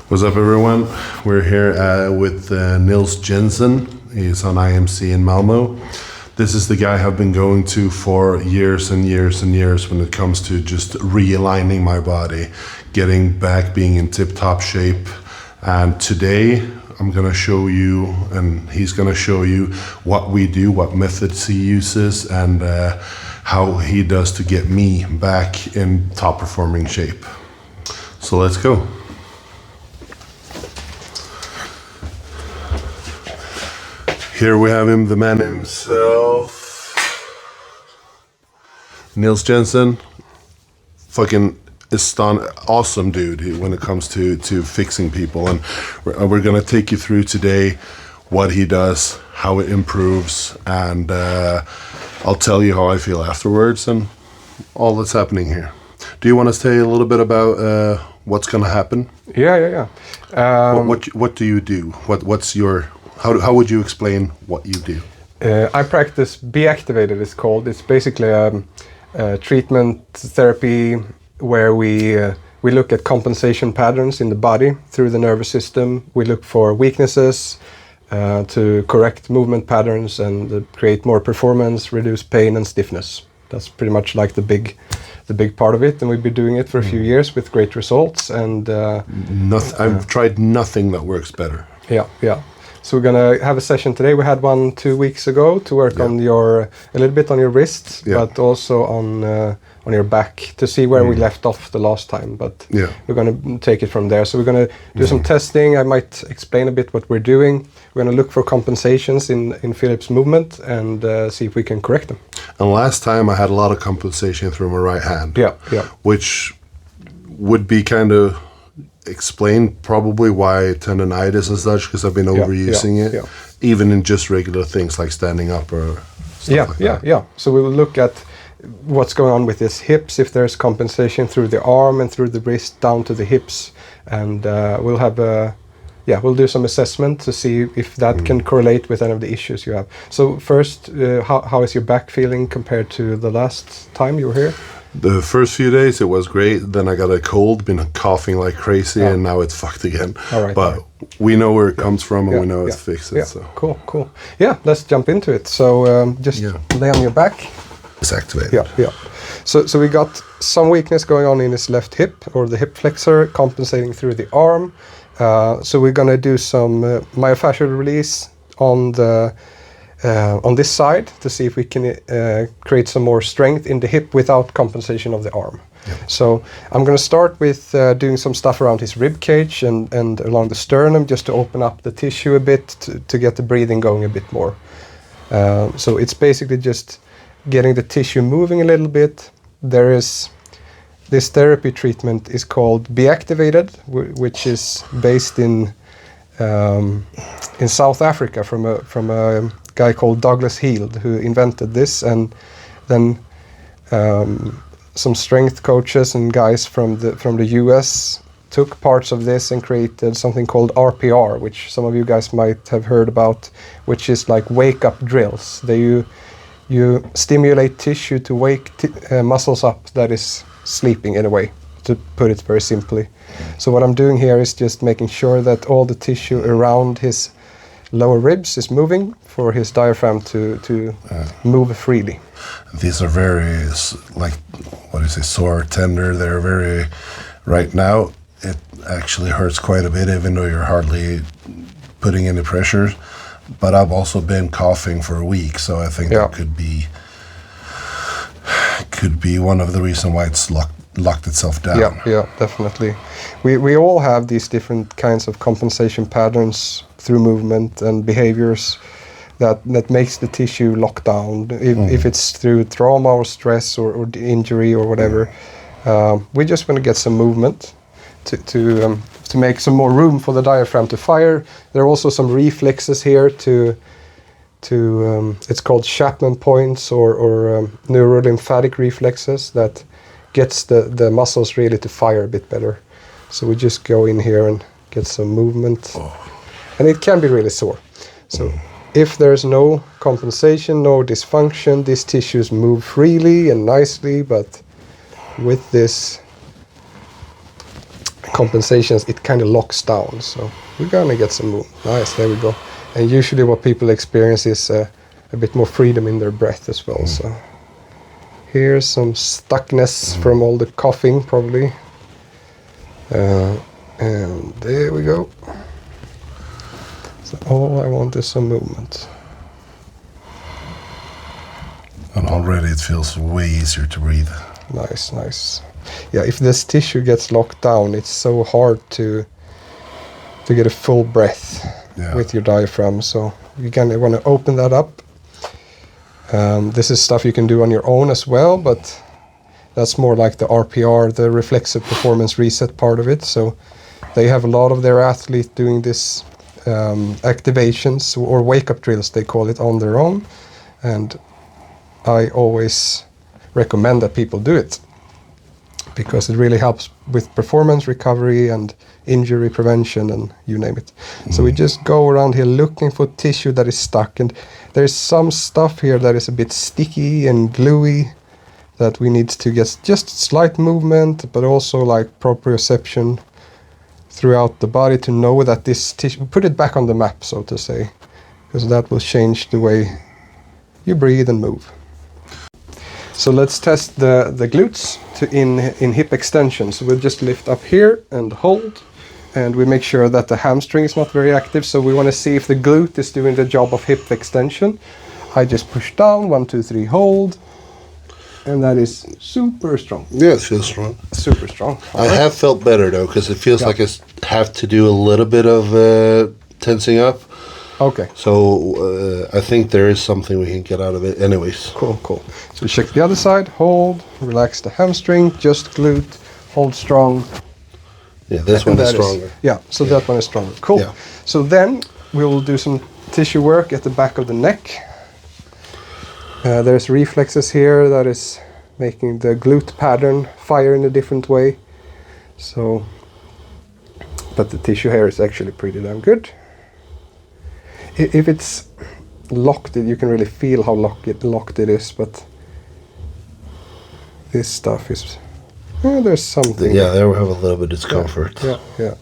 What's up, everyone? We're here with Nils Jensen. He's on IMC in Malmo. This is the guy I've been going to for years and years and years when it comes to just realigning my body, getting back, being in tip-top shape. And today I'm gonna show you, and he's gonna show you what we do, what methods he uses, and how he does to get me back in top performing shape. So let's go. Here we have him, the man himself, Nils Jensen. Fucking awesome dude when it comes to fixing people, and we're gonna take you through today what he does, how it improves, and I'll tell you how I feel afterwards and all that's happening here. Do you want to say a little bit about what's gonna happen? Yeah. What do you do? What's your How would you explain what you do? I practice Be Activated, it's called. It's basically a treatment therapy where we look at compensation patterns in the body through the nervous system. We look for weaknesses to correct movement patterns and create more performance, reduce pain and stiffness. That's pretty much like the big part of it, and we've been doing it for a few years with great results. And I've tried nothing that works better. Yeah. So we're gonna have a session today. We had one 2 weeks ago to work on a little bit on your wrists, but also on your back to see where we left off the last time. But we're gonna take it from there. So we're gonna do some testing. I might explain a bit what we're doing. We're gonna look for compensations in Philip's movement and see if we can correct them. And last time I had a lot of compensation through my right hand. Yeah. Which would be kind of explain probably why tendonitis and such, because I've been overusing it, even in just regular things like standing up or stuff like that. Yeah. So we will look at what's going on with his hips, if there's compensation through the arm and through the wrist down to the hips, and we'll have we'll do some assessment to see if that can correlate with any of the issues you have. So first, how is your back feeling compared to the last time you were here? The first few days it was great. Then I got a cold, been coughing like crazy, and now it's fucked again. All right, but we know where it comes from, and we know it's fixed. So. Cool. Yeah, let's jump into it. So just lay on your back. It's activated. Yeah. So we got some weakness going on in his left hip, or the hip flexor, compensating through the arm. So we're gonna do some myofascial release on this side to see if we can create some more strength in the hip without compensation of the arm. So I'm going to start with doing some stuff around his rib cage and along the sternum, just to open up the tissue a bit to get the breathing going a bit more. So it's basically just getting the tissue moving a little bit. This therapy treatment is called Be Activated, which is based in South Africa from a guy called Douglas Heald, who invented this, and then some strength coaches and guys from the US took parts of this and created something called RPR, which some of you guys might have heard about, which is like wake-up drills. You stimulate tissue to wake muscles up that is sleeping, in a way, to put it very simply. So what I'm doing here is just making sure that all the tissue around his lower ribs is moving for his diaphragm to move freely. These are very, sore, tender. They're very, right now, it actually hurts quite a bit, even though you're hardly putting any pressure. But I've also been coughing for a week, so I think that could be one of the reasons why it's locked itself down. Yeah, definitely. We all have these different kinds of compensation patterns through movement and behaviors that makes the tissue lock down. If it's through trauma or stress or injury or whatever, we just want to get some movement to make some more room for the diaphragm to fire. There are also some reflexes here to it's called Chapman points or neurolymphatic reflexes that gets the muscles really to fire a bit better. So we just go in here and get some movement. And it can be really sore. So if there's no compensation, no dysfunction, these tissues move freely and nicely, but with this compensations, it kind of locks down. So we're gonna get some move. Nice, there we go. And usually what people experience is a bit more freedom in their breath as well. So here's some stuckness from all the coughing probably. And there we go. So all I want is some movement. And already it feels way easier to breathe. Nice, nice. Yeah, if this tissue gets locked down, it's so hard to get a full breath with your diaphragm. So you kind of want to open that up. This is stuff you can do on your own as well, but that's more like the RPR, the reflexive performance reset part of it. So they have a lot of their athletes doing this activations or wake-up drills, they call it, on their own. And I always recommend that people do it because it really helps with performance recovery and injury prevention and you name it. So we just go around here looking for tissue that is stuck, and there's some stuff here that is a bit sticky and gluey that we need to get just slight movement, but also like proprioception throughout the body to know that this tissue, put it back on the map, so to say, because that will change the way you breathe and move. So let's test the glutes in hip extension. So we'll just lift up here and hold, and we make sure that the hamstring is not very active. So we want to see if the glute is doing the job of hip extension. I just push down, 1, 2, 3, hold, and that is super strong. Yeah, it feels strong. Super strong. I have felt better though, because it feels like I have to do a little bit of tensing up. Okay. So I think there is something we can get out of it anyways. Cool, cool. So we check the other side, hold, relax the hamstring, just glute, hold strong. Yeah, this one is stronger. So that one is stronger. Cool. Yeah. So then we will do some tissue work at the back of the neck. There's reflexes here that is making the glute pattern fire in a different way. So, but the tissue here is actually pretty damn good. If it's locked, you can really feel how locked it is, but this stuff is, there's something. Yeah, there we have a little bit of discomfort. Yeah.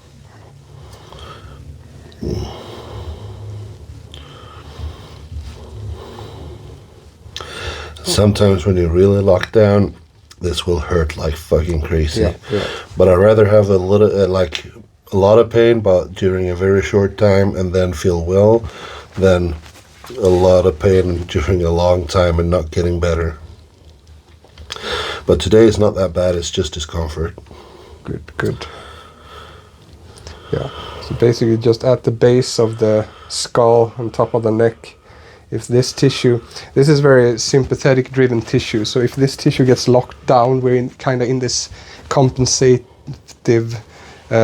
Sometimes when you're really locked down, this will hurt like fucking crazy. Yeah. But I'd rather have a little, a lot of pain, but during a very short time and then feel well, than a lot of pain during a long time and not getting better. But today is not that bad, it's just discomfort. Good. Yeah, so basically just at the base of the skull, on top of the neck, if this tissue, this is very sympathetic driven tissue, so if this tissue gets locked down, we're kind of in this compensative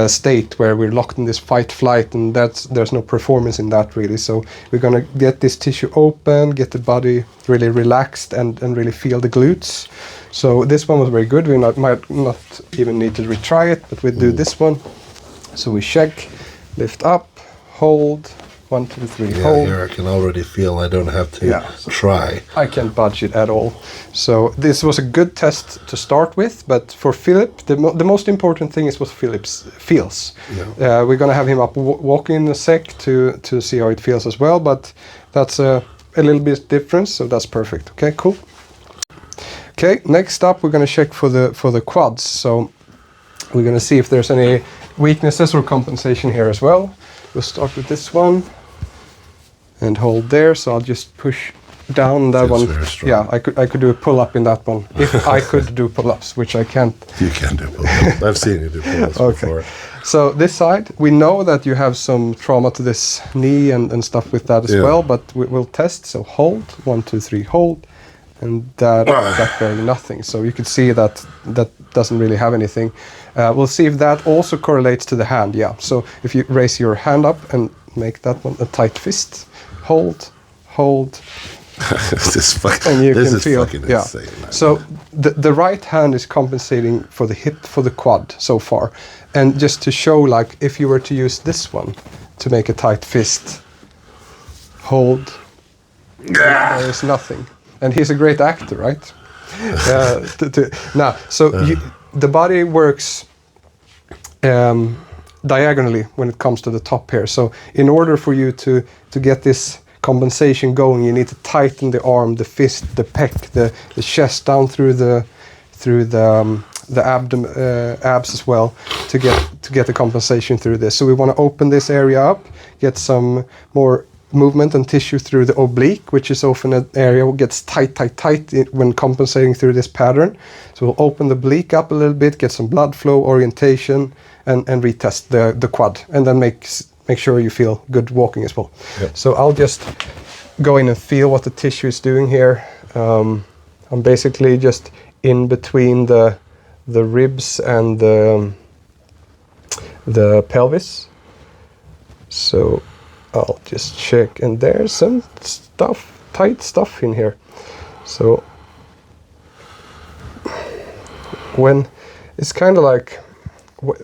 state where we're locked in this fight-flight, and there's no performance in that really. So we're gonna get this tissue open, get the body really relaxed, and really feel the glutes. So this one was very good. We might not even need to retry it, but we do this one. So we check, lift up, hold, 1, 2, 3, hold. Here I can already feel I don't have to try. I can't budge it at all. So this was a good test to start with, but for Philip, the most important thing is what Philip feels. Yeah. We're gonna have him up walking in a sec to see how it feels as well, but that's a little bit different, so that's perfect. Okay, cool. Okay, next up we're gonna check for the quads. So we're gonna see if there's any weaknesses or compensation here as well. We'll start with this one and hold there. So I'll just push down that one. Very strong. Yeah, I could do a pull-up in that one if I could do pull-ups, which I can't. You can do pull-ups. I've seen you do pull-ups before. So this side, we know that you have some trauma to this knee and stuff with that as well, but we'll test. So hold, 1, 2, 3, hold, and that barely nothing. So you can see that doesn't really have anything. We'll see if that also correlates to the hand. Yeah. So if you raise your hand up and make that one a tight fist, hold. This is feel, fucking insane. Man. So the right hand is compensating for the hip, for the quad so far. And just to show, like, if you were to use this one to make a tight fist, hold, there is nothing. And he's a great actor, right? The body works diagonally when it comes to the top here. So in order for you to get this compensation going, you need to tighten the arm, the fist, the pec, the chest down through the abs as well to get the compensation through this. So we want to open this area up, get some more movement and tissue through the oblique, which is often an area that gets tight when compensating through this pattern. So we'll open the oblique up a little bit, get some blood flow, orientation, and retest the quad, and then make sure you feel good walking as well. Yep. So I'll just go in and feel what the tissue is doing here. I'm basically just in between the ribs and the pelvis. So I'll just check, and there's some tight stuff in here. So when it's kind of like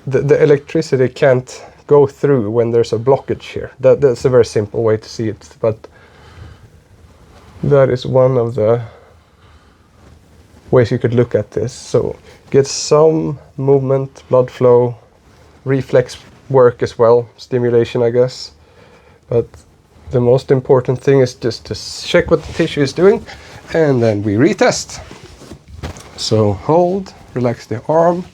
the electricity can't go through when there's a blockage here. That's a very simple way to see it, but that is one of the ways you could look at this. So get some movement, blood flow, reflex work as well, stimulation, I guess. But the most important thing is just to check what the tissue is doing, and then we retest. So hold, relax the arm,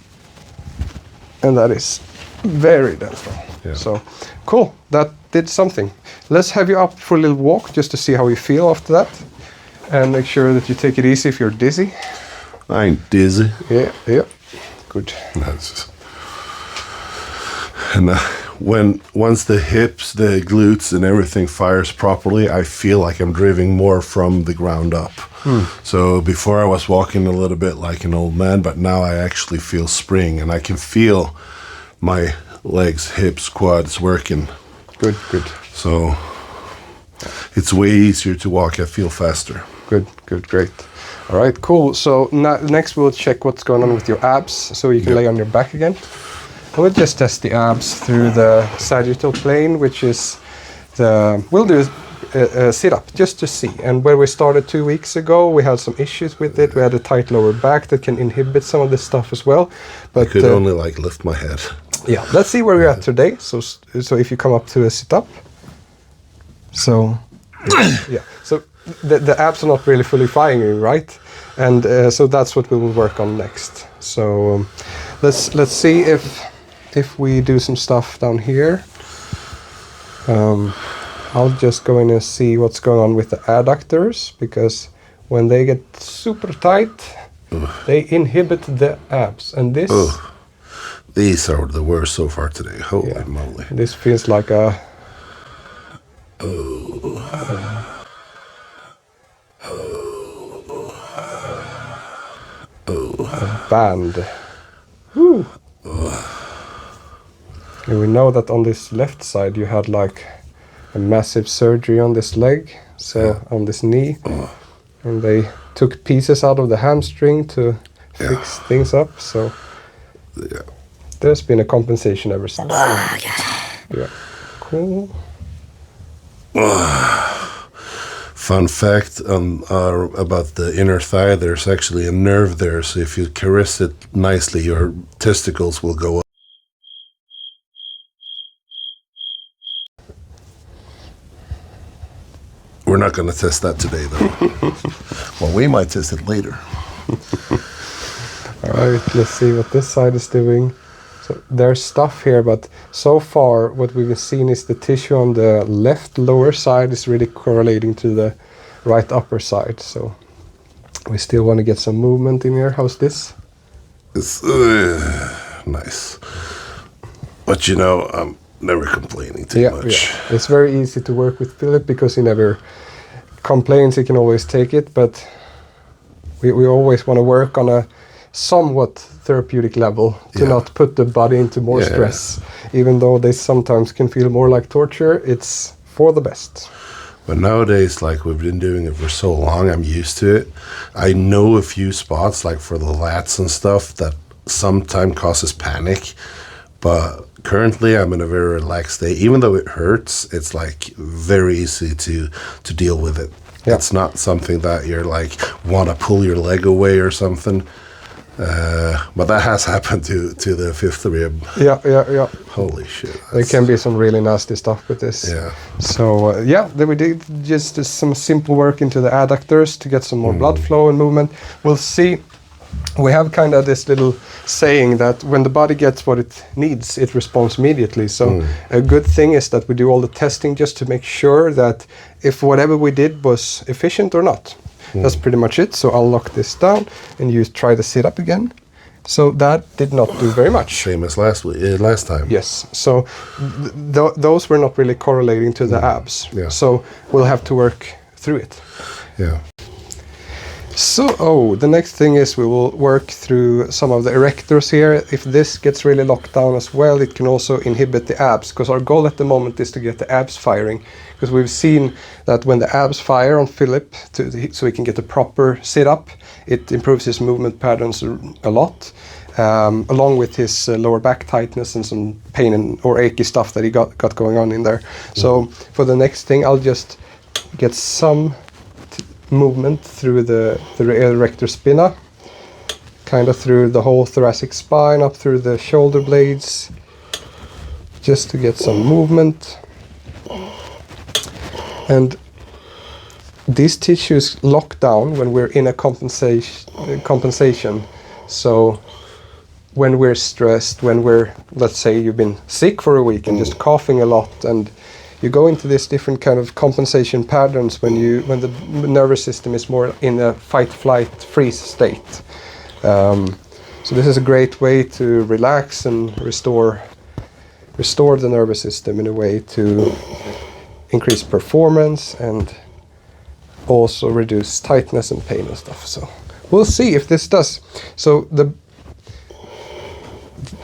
and that is very gentle. Yeah. So cool, that did something. Let's have you up for a little walk just to see how you feel after that, and make sure that you take it easy if you're dizzy. I ain't dizzy. Yeah, good. And once the hips, the glutes, and everything fires properly, I feel like I'm driving more from the ground up. So before I was walking a little bit like an old man, but now I actually feel spring, and I can feel my legs, hips, quads working. Good. So it's way easier to walk. I feel faster. Good, great. All right, cool. So next we'll check what's going on with your abs, so you can lay on your back again. And we'll just test the abs through the sagittal plane, which is we'll do a sit-up just to see. And where we started 2 weeks ago, we had some issues with it. We had a tight lower back that can inhibit some of this stuff as well. But I could only lift my head. Yeah, let's see where we're at today. So if you come up to a sit-up. So, yeah. So the abs are not really fully firing, right? And so that's what we will work on next. So let's see if we do some stuff down here. I'll just go in and see what's going on with the adductors, because when they get super tight, they inhibit the abs. And this... These are the worst so far today. Holy moly. This feels like a... a band. Woo. And we know that on this left side you had like a massive surgery on this leg, so on this knee, and they took pieces out of the hamstring to fix things up. So there's been a compensation ever since. Yeah, cool. Fun fact about the inner thigh, there's actually a nerve there, so if you caress it nicely, your testicles will go up. We're not going to test that today, though. Well, we might test it later. All right, let's see what this side is doing. So there's stuff here, but so far what we've seen is the tissue on the left lower side is really correlating to the right upper side. So we still want to get some movement in here. How's this? It's nice. But you know, I'm never complaining too much. Yeah. It's very easy to work with Philip because he never complains. He can always take it, but we always want to work on a somewhat therapeutic level to not put the body into more stress. Even though they sometimes can feel more like torture, it's for the best. But nowadays, like we've been doing it for so long, I'm used to it. I know a few spots, like for the lats and stuff, that sometimes causes panic. But currently, I'm in a very relaxed state. Even though it hurts, it's like very easy to deal with it. Yeah. It's not something that you're like want to pull your leg away or something. But that has happened to the fifth rib. Yeah. Holy shit. There can be some really nasty stuff with this. Yeah. So then we did just some simple work into the adductors to get some more blood flow and movement. We'll see. We have kind of this little saying that when the body gets what it needs, it responds immediately. So a good thing is that we do all the testing just to make sure that if whatever we did was efficient or not. That's pretty much it. So I'll lock this down and you try the sit up again. So that did not do very much. Same as last time. Yes. So those were not really correlating to the abs. Yeah. So we'll have to work through it. Yeah. So, the next thing is we will work through some of the erectors here. If this gets really locked down as well, it can also inhibit the abs, because our goal at the moment is to get the abs firing. Because we've seen that when the abs fire on Philip, so he can get a proper sit-up, it improves his movement patterns a lot, along with his lower back tightness and some pain or achy stuff that he got going on in there. So for the next thing, I'll just get some movement through the erector spina, kind of through the whole thoracic spine, up through the shoulder blades, just to get some movement. And these tissues lock down when we're in a compensation. So when we're stressed, when let's say you've been sick for a week and just coughing a lot, and you go into this different kind of compensation patterns when the nervous system is more in a fight, flight, freeze state. So this is a great way to relax and restore the nervous system in a way to increase performance and also reduce tightness and pain and stuff. So we'll see if this does. So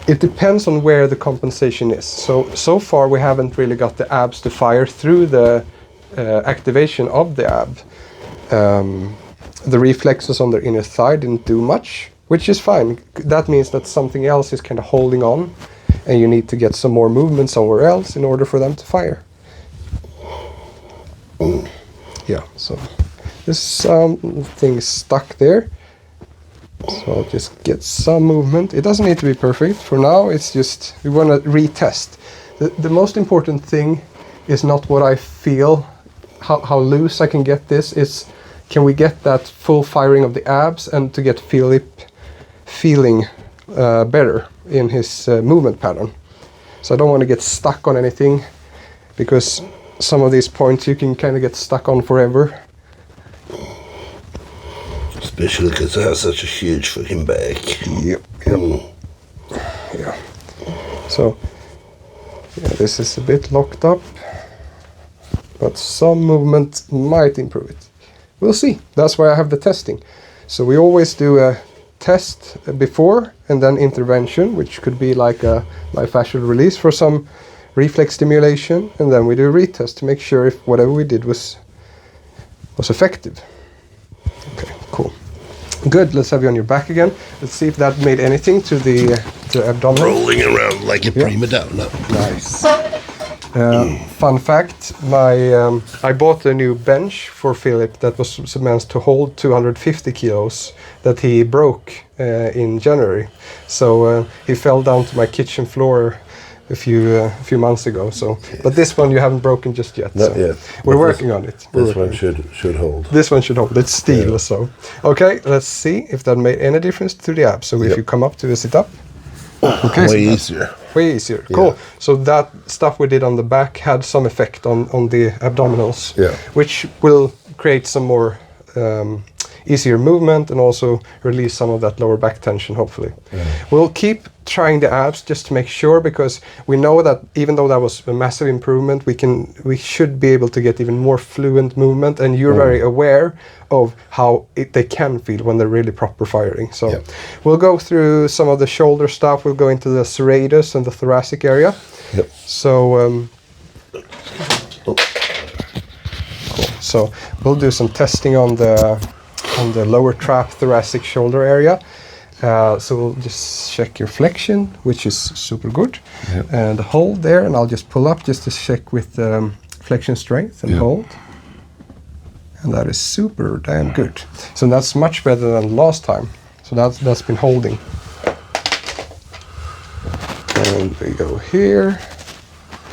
it depends on where the compensation is. So far we haven't really got the abs to fire through the activation of the ab. The reflexes on the inner thigh didn't do much, which is fine. That means that something else is kind of holding on, and you need to get some more movement somewhere else in order for them to fire. Yeah, so there's some things stuck there. So I'll just get some movement. It doesn't need to be perfect. For now, it's just, we want to retest. The most important thing is not what I feel, how loose I can get this. It's, can we get that full firing of the abs and to get Philip feeling better in his movement pattern. So I don't want to get stuck on anything, because some of these points you can kind of get stuck on forever. Especially because I have such a huge fucking back. Yep. Yeah. So, this is a bit locked up, but some movement might improve it. We'll see. That's why I have the testing. So we always do a test before and then intervention, which could be like a myofascial release for some reflex stimulation, and then we do a retest to make sure if whatever we did was effective. Okay, cool. Good, let's have you on your back again. Let's see if that made anything to the abdomen. Rolling around like a prima donna. Nice. Fun fact, I bought a new bench for Philip that was meant to hold 250 kilos that he broke in January. So he fell down to my kitchen floor a few months ago. So, but this one you haven't broken just yet. Not so yet. We're working on it. This one should hold. This one should hold. It's steel, Yeah. so. Okay, let's see if that made any difference to the abs. So if you come up to the sit-up. Okay, Way easier. Way easier. Yeah. Cool. So that stuff we did on the back had some effect on the abdominals, Yeah. which will create some more easier movement and also release some of that lower back tension, hopefully. Yeah. We'll keep trying the abs just to make sure, because we know that even though that was a massive improvement, we should be able to get even more fluent movement, and you're very aware of how they can feel when they're really proper firing. So Yep. we'll go through some of the shoulder stuff. We'll go into the serratus and the thoracic area. Yep. So cool. So we'll do some testing on the lower trap thoracic shoulder area. So we'll just check your flexion, which is super good. Yep. And hold there, and I'll just pull up just to check with flexion strength and Yep. hold. And that is super damn good. So that's much better than last time. So that's been holding. And we go here.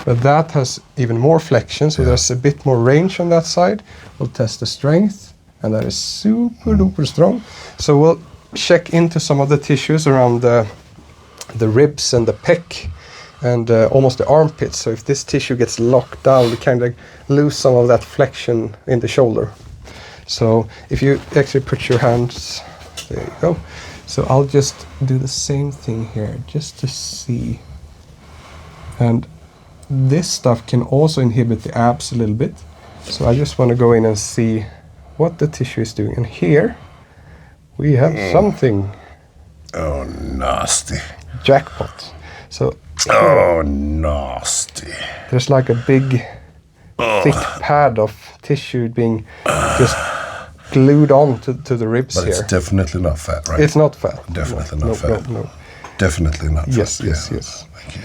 But that has even more flexion, so there's a bit more range on that side. We'll test the strength, and that is super duper strong. So we'll check into some of the tissues around the ribs and the pec and almost the armpits. So if this tissue gets locked down, we kind of lose some of that flexion in the shoulder. So if you actually put your hands, there you go. So I'll just do the same thing here, just to see. And this stuff can also inhibit the abs a little bit. So I just want to go in and see what the tissue is doing. And here we have something. Oh, nasty. Jackpot. So Oh, nasty. there's like a big thick pad of tissue being just glued on to the ribs But here. it's definitely not fat, right? It's not fat. Definitely no, not fat. No. Definitely not fat. Yes. Thank you.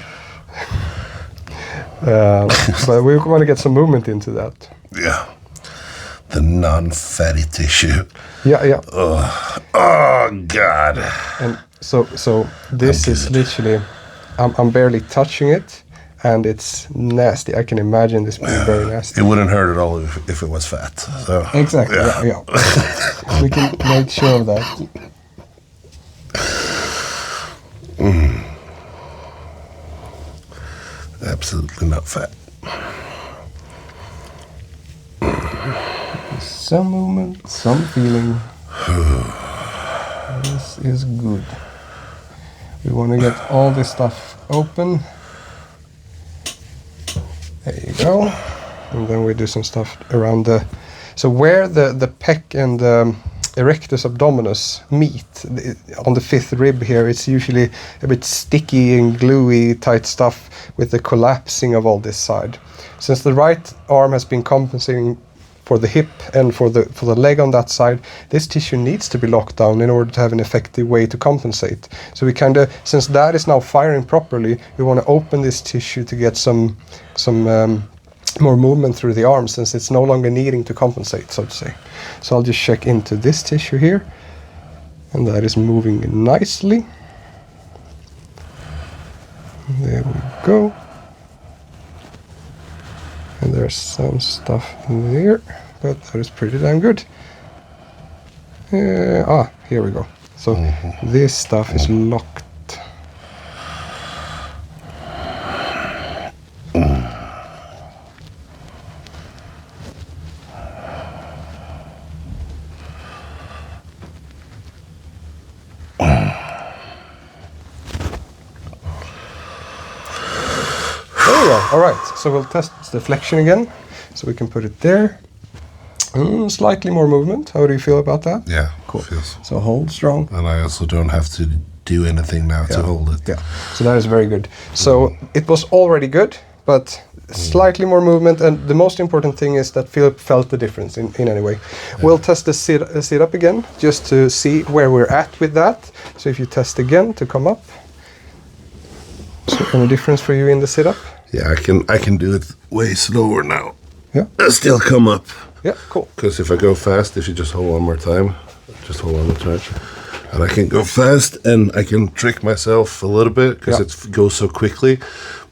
But we want to get some movement into that. Yeah. The non-fatty tissue. Yeah. Oh, God. And so this is literally, I'm barely touching it, and it's nasty. I can imagine this being very nasty. It wouldn't hurt at all if it was fat. So, Exactly. Yeah. We can make sure of that. Absolutely not fat. Some movement, some feeling. This is good. We want to get all this stuff open. There you go. And then we do some stuff around so where the pec and the erectus abdominis meet, on the fifth rib here, it's usually a bit sticky and gluey tight stuff with the collapsing of all this side. Since the right arm has been compensating for the hip and for the leg on that side, this tissue needs to be locked down in order to have an effective way to compensate. So we kind of, since that is now firing properly, we want to open this tissue to get some more movement through the arm, since it's no longer needing to compensate, so to say. So I'll just check into this tissue here, and that is moving nicely. There we go. And there's some stuff there, but that is pretty damn good. Here we go. So this stuff is locked. All right, so we'll test the flexion again. So we can put it there. Slightly more movement. How do you feel about that? Yeah, Cool. feels. So hold strong. And I also don't have to do anything now to hold it. Yeah, so that is very good. So it was already good, but slightly more movement. And the most important thing is that Philip felt the difference in any way. Yeah. We'll test the sit up again, just to see where we're at with that. So if you test again to come up. So any difference for you in the sit up? Yeah, I can do it way slower now. Yeah. I still come up. Yeah, cool. Because if I go fast, if you just hold one more time, and I can go fast, and I can trick myself a little bit because it goes so quickly,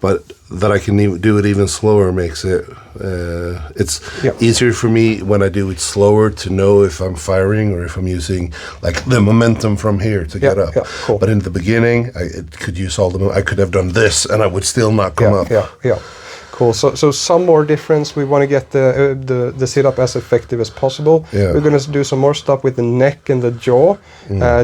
but that I can even do it even slower makes it. It's easier for me when I do it slower to know if I'm firing or if I'm using like the momentum from here to get up. Yeah, cool. But in the beginning, I could use all the. I could have done this, and I would still not come up. Yeah. Cool. So some more difference. We want to get the sit-up as effective as possible. Yeah. We're going to do some more stuff with the neck and the jaw,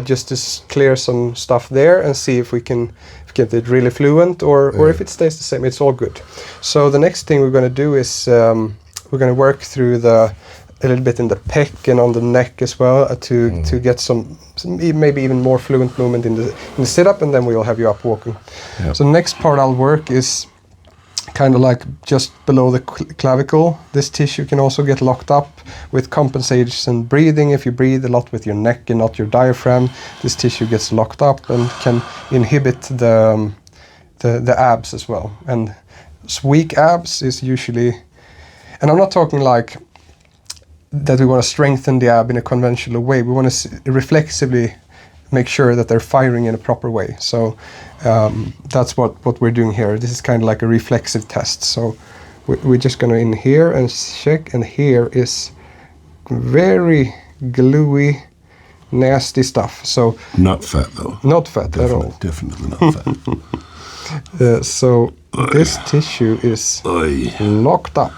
just to clear some stuff there and see if we can get it really fluent or if it stays the same. It's all good. So the next thing we're going to do is we're going to work through a little bit in the pec and on the neck as well to get some maybe even more fluent movement in the sit-up, and then we'll have you up walking. Yeah. So the next part I'll work is kind of like just below the clavicle. This tissue can also get locked up with compensation breathing. If you breathe a lot with your neck and not your diaphragm, this tissue gets locked up and can inhibit the abs as well. And weak abs is usually, and I'm not talking like that we want to strengthen the ab in a conventional way. We want to reflexively make sure that they're firing in a proper way. So that's what we're doing here. This is kind of like a reflexive test. So we're just going to in here and check, and here is very gluey, nasty stuff. So Not fat though. not fat at all. Definitely not fat. So this tissue is Oy. locked up,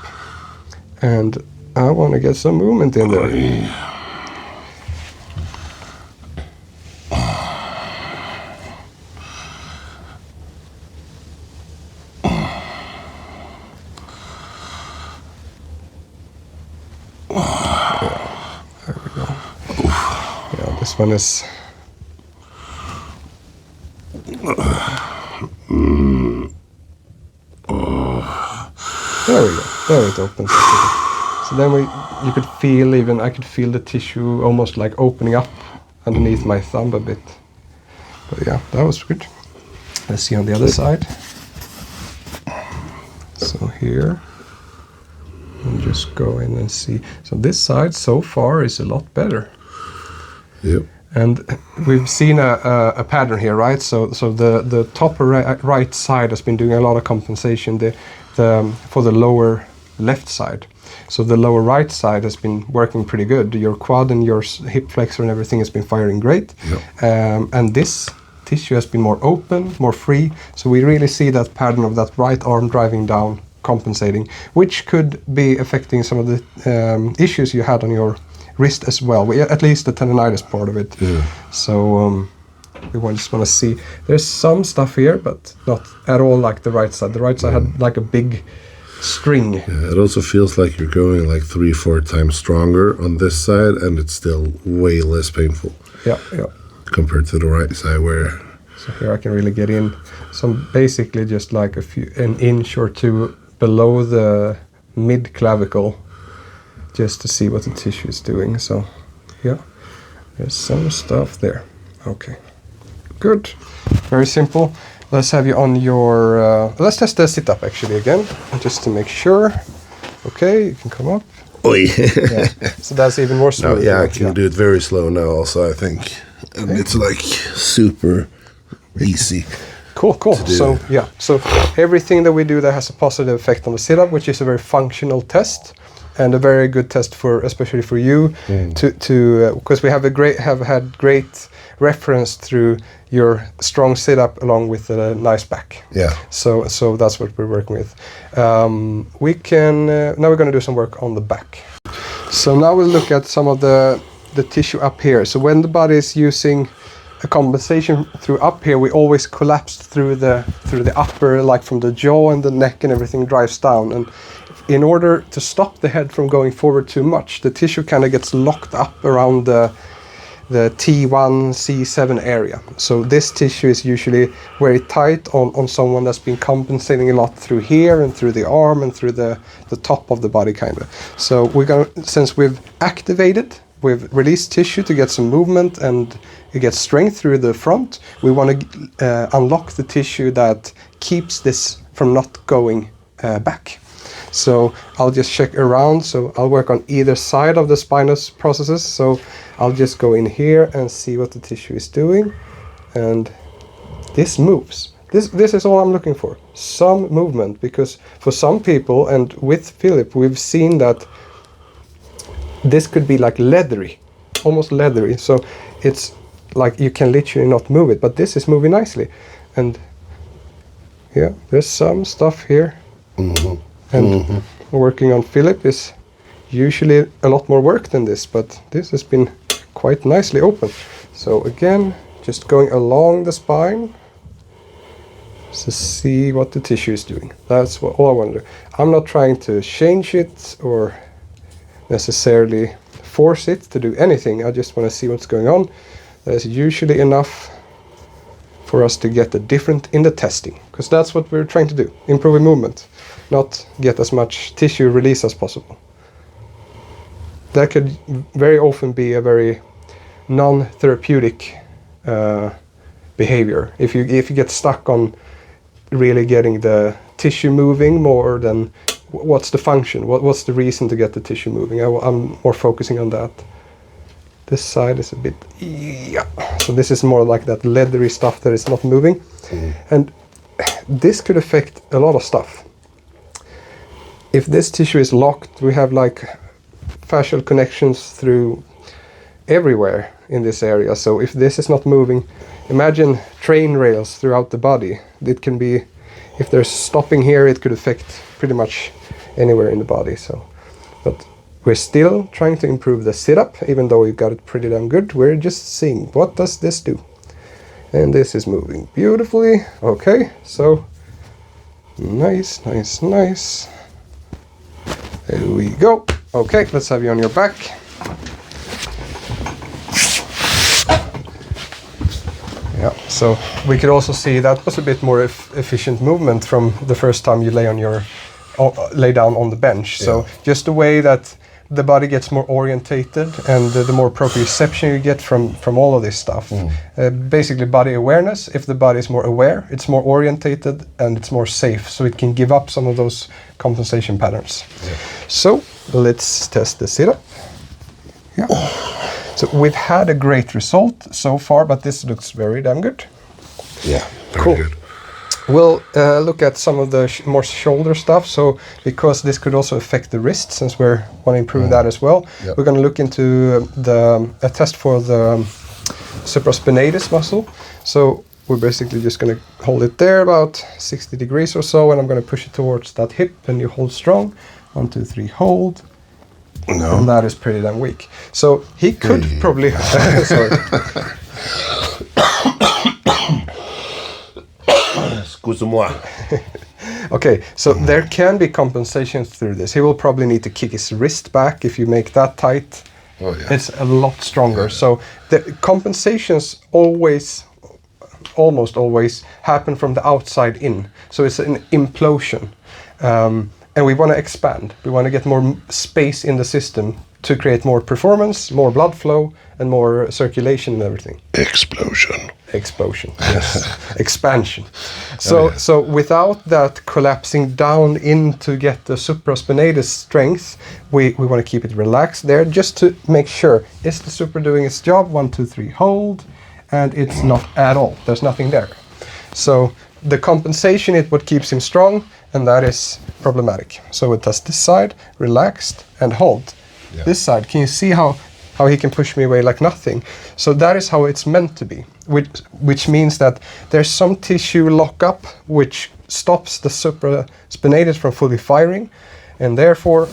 and I want to get some movement in there. Oy. There we go. Yeah, this one is. There we go. There it opens. So then you could feel I could feel the tissue almost like opening up underneath my thumb a bit. But yeah, that was good. Let's see on the other side. So here, and just go in and see. So this side so far is a lot better. Yep. And we've seen a pattern here, right? So the top right side has been doing a lot of compensation for the lower left side. So the lower right side has been working pretty good. Your quad and your hip flexor and everything has been firing great. Yep. And this tissue has been more open, more free. So we really see that pattern of that right arm driving down, compensating, which could be affecting some of the issues you had on your wrist as well. At least the tendonitis part of it. Yeah. So we just want to see. There's some stuff here, but not at all like the right side. The right side had like a big string. Yeah, it also feels like you're going like 3-4 times stronger on this side, and it's still way less painful. Yeah. Compared to the right side where. So here I can really get in. So basically just like an inch or two below the mid clavicle, just to see what the tissue is doing. So yeah, there's some stuff there. Okay, good, very simple. Let's have you on your, let's test the sit-up actually again, just to make sure. Okay, you can come up. Oy. Yeah. So that's even more slow. No, yeah, I can do it very slow now also, I think. And it's like super easy. Cool. So yeah, so everything that we do that has a positive effect on the sit-up, which is a very functional test and a very good test for, especially for you, to because we have had great reference through your strong sit-up along with a nice back. Yeah. So that's what we're working with. We can now we're going to do some work on the back. So now we'll look at some of the tissue up here. So when the body is using a compensation through up here, we always collapse through the upper, like from the jaw and the neck and everything drives down. And in order to stop the head from going forward too much, the tissue kind of gets locked up around the T1, C7 area. So this tissue is usually very tight on someone that's been compensating a lot through here and through the arm and through the top of the body kind of. So we're gonna, since we've activated, we've released tissue to get some movement and it gets strength through the front, we want to unlock the tissue that keeps this from not going back. So I'll just check around. So I'll work on either side of the spinous processes. So I'll just go in here and see what the tissue is doing. And this moves. This is all I'm looking for. Some movement, because for some people, and with Philip, we've seen that this could be like leathery, almost leathery. So it's like you can literally not move it, but this is moving nicely. And yeah, there's some stuff here. Mm-hmm. And working on Philip is usually a lot more work than this, but this has been quite nicely open. So again, just going along the spine to see what the tissue is doing. That's all I want to do. I'm not trying to change it or necessarily force it to do anything. I just want to see what's going on. That's usually enough for us to get the different in the testing, because that's what we're trying to do, improving movement, not get as much tissue release as possible. That could very often be a very non-therapeutic behavior. If you get stuck on really getting the tissue moving more than what's the function, what's the reason to get the tissue moving. I'm more focusing on that. This side is a bit, yeah. So this is more like that leathery stuff that is not moving. And this could affect a lot of stuff. If this tissue is locked, we have like fascial connections through everywhere in this area. So if this is not moving, imagine train rails throughout the body. It can be, if there's stopping here, it could affect pretty much anywhere in the body. So, but we're still trying to improve the sit-up, even though we've got it pretty damn good. We're just seeing, what does this do? And this is moving beautifully. Okay, so nice, nice, nice. There we go. Okay, let's have you on your back. Yeah, so we could also see that was a bit more efficient movement from the first time you lay down on the bench. Yeah. So just the way that the body gets more orientated, and the more proprioception you get from all of this stuff. Basically body awareness. If the body is more aware, it's more orientated and it's more safe, so it can give up some of those compensation patterns. Yeah. So let's test the sit-up. Yeah. So we've had a great result so far, but this looks very damn good. Yeah, very good. We'll look at some of the more shoulder stuff. So because this could also affect the wrist, since we want to improve that as well, we're going to look into a test for the supraspinatus muscle. So we're basically just going to hold it there about 60 degrees or so, and I'm going to push it towards that hip, and you hold strong. 1, 2, 3, hold. No. And that is pretty damn weak. So he could probably... Sorry. Excuse-moi. Okay, so there can be compensation through this. He will probably need to kick his wrist back if you make that tight. Oh, yeah. It's a lot stronger. Yeah. So the compensations almost always happen from the outside in. So it's an implosion. And we want to expand. We want to get more space in the system to create more performance, more blood flow, and more circulation and everything. Explosion. Yes. Expansion. So without that collapsing down in to get the supraspinatus strength, we want to keep it relaxed there, just to make sure, is the supra doing its job? 1, 2, 3, hold. And it's not at all. There's nothing there. So the compensation is what keeps him strong, and that is problematic. So it does this side, relaxed, and hold. Yeah. This side, can you see how he can push me away like nothing? So that is how it's meant to be, which means that there's some tissue lockup which stops the supraspinatus from fully firing, and therefore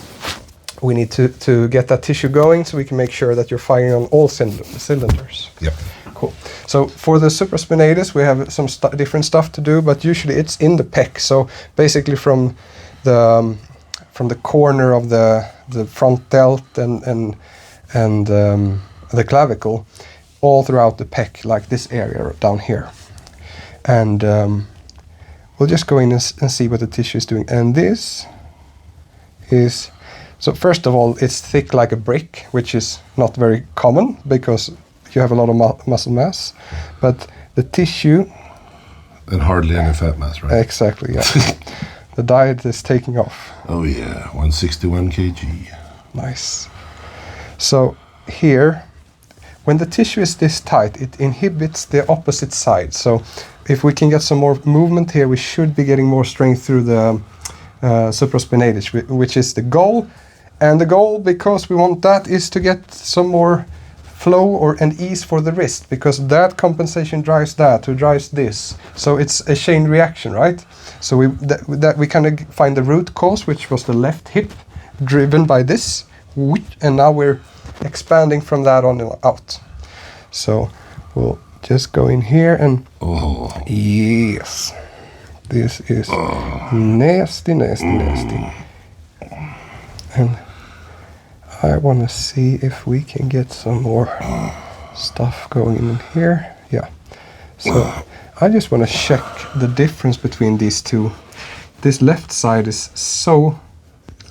we need to get that tissue going so we can make sure that you're firing on all cylinders. Yep. Cool. So for the supraspinatus, we have some different stuff to do, but usually it's in the pec. So basically from the corner of the front delt and the clavicle, all throughout the pec, like this area down here. And we'll just go in and see what the tissue is doing. And this is, so first of all, it's thick like a brick, which is not very common because you have a lot of muscle mass, but the tissue... And hardly any fat mass, right? Exactly, yeah. The diet is taking off. Oh yeah, 161 kg. Nice. So here, when the tissue is this tight, it inhibits the opposite side. So if we can get some more movement here, we should be getting more strength through the supraspinatus, which is the goal. And the goal, because we want that, is to get some more flow and ease for the wrist, because that compensation drives that, who drives this. So it's a chain reaction, right? So we kind of find the root cause, which was the left hip, driven by this, and now we're expanding from that on and out. So we'll just go in here and yes, this is nasty. And I want to see if we can get some more stuff going in here. Yeah. So I just want to check the difference between these two. This left side is so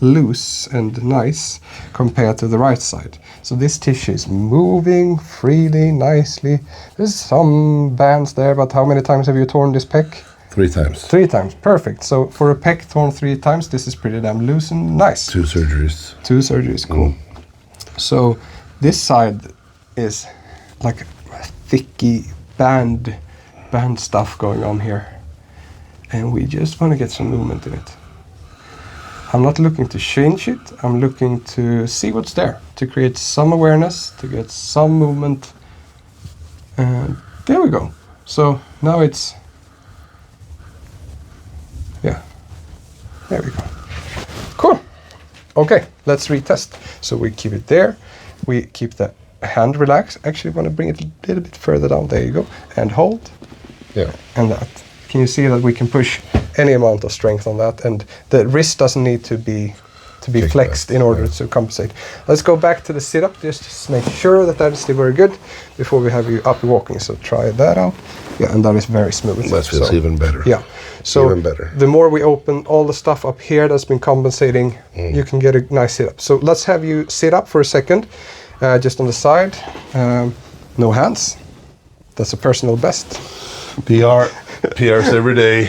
loose and nice compared to the right side. So this tissue is moving freely, nicely. There's some bands there, but how many times have you torn this pec? 3 times. 3 times, perfect. So for a pec torn 3 times, this is pretty damn loose and nice. 2 surgeries. 2 surgeries, cool. So this side is like a thicky band stuff going on here. And we just want to get some movement in it. I'm not looking to change it. I'm looking to see what's there, to create some awareness, to get some movement. And there we go. So now it's, yeah, there we go. Cool. Okay, let's retest. So we keep it there. We keep the hand relaxed. Actually, want to bring it a little bit further down. There you go. And hold. Yeah. And that. Can you see that we can push any amount of strength on that, and the wrist doesn't need to be flexed in order to compensate. Let's go back to the sit-up just to make sure that is still very good before we have you up walking. So try that out. Yeah, and that is very smooth. That feels even better. Yeah. So even better. The more we open all the stuff up here that's been compensating, you can get a nice sit-up. So let's have you sit up for a second, just on the side. No hands. That's a personal best. PRs every day.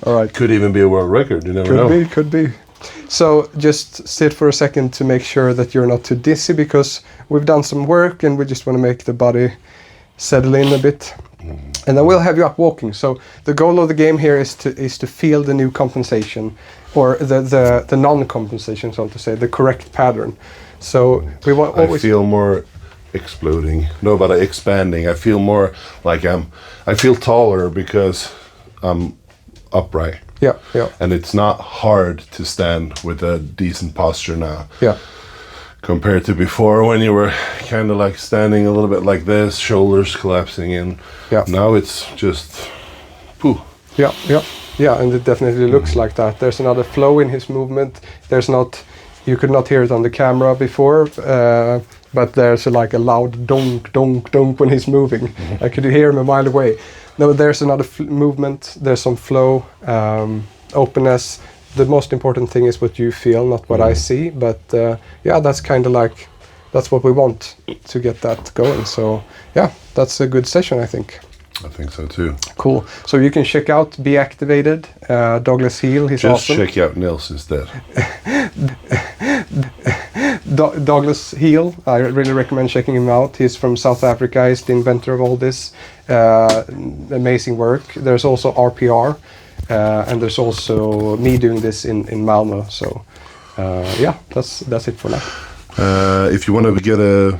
All right. Could even be a world record. You never know. Could be. So just sit for a second to make sure that you're not too dizzy, because we've done some work and we just want to make the body settle in a bit. And then we'll have you up walking. So the goal of the game here is to feel the new compensation, or the non-compensation, so to say, the correct pattern. So we want always. I feel more exploding. No, but expanding. I feel more like I feel taller because I'm upright. Yeah, yeah. And it's not hard to stand with a decent posture now. Yeah. Compared to before, when you were kind of like standing a little bit like this, shoulders collapsing in. Yeah. Now it's just, pooh. Yeah, yeah, yeah, and it definitely looks like that. There's another flow in his movement. You could not hear it on the camera before, but there's like a loud donk, donk, donk when he's moving. I could hear him a mile away. No, there's another movement. There's some flow, openness. The most important thing is what you feel, not what I see. But yeah, that's kind of like, that's what we want to get that going. So yeah, that's a good session, I think. I think so too. Cool. So you can check out Be Activated, Douglas Heel. He's Just awesome. check out Nils instead. Douglas Heel, I really recommend checking him out. He's from South Africa. He's the inventor of all this amazing work. There's also RPR, and there's also me doing this in Malmö. So yeah, that's it for now. If you want to get a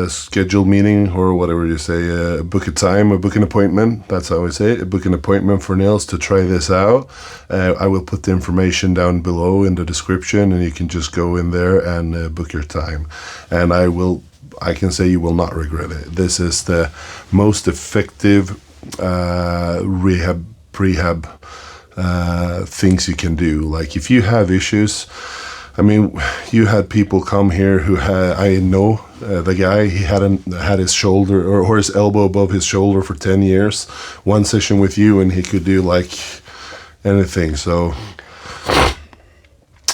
scheduled meeting, or whatever you say, book a time or book an appointment, that's how I say it, book an appointment for Nils to try this out. I will put the information down below in the description, and you can just go in there and book your time. And I can say you will not regret it. This is the most effective prehab things you can do. Like if you have issues, I mean, you had people come here who I know the guy, he had his shoulder or his elbow above his shoulder for 10 years. One session with you and he could do like anything. So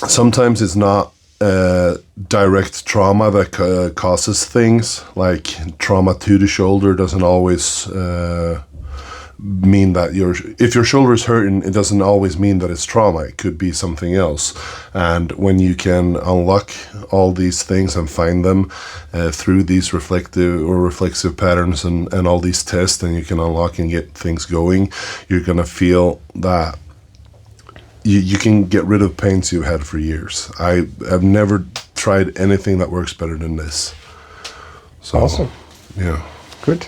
sometimes it's not direct trauma that causes things. Like trauma to the shoulder doesn't always mean that if your shoulder is hurting, it doesn't always mean that it's trauma. It could be something else. And when you can unlock all these things and find them through these reflexive patterns and all these tests, and you can unlock and get things going, you're gonna feel that you can get rid of pains you've had for years. I have never tried anything that works better than this. So, awesome. Yeah. Good.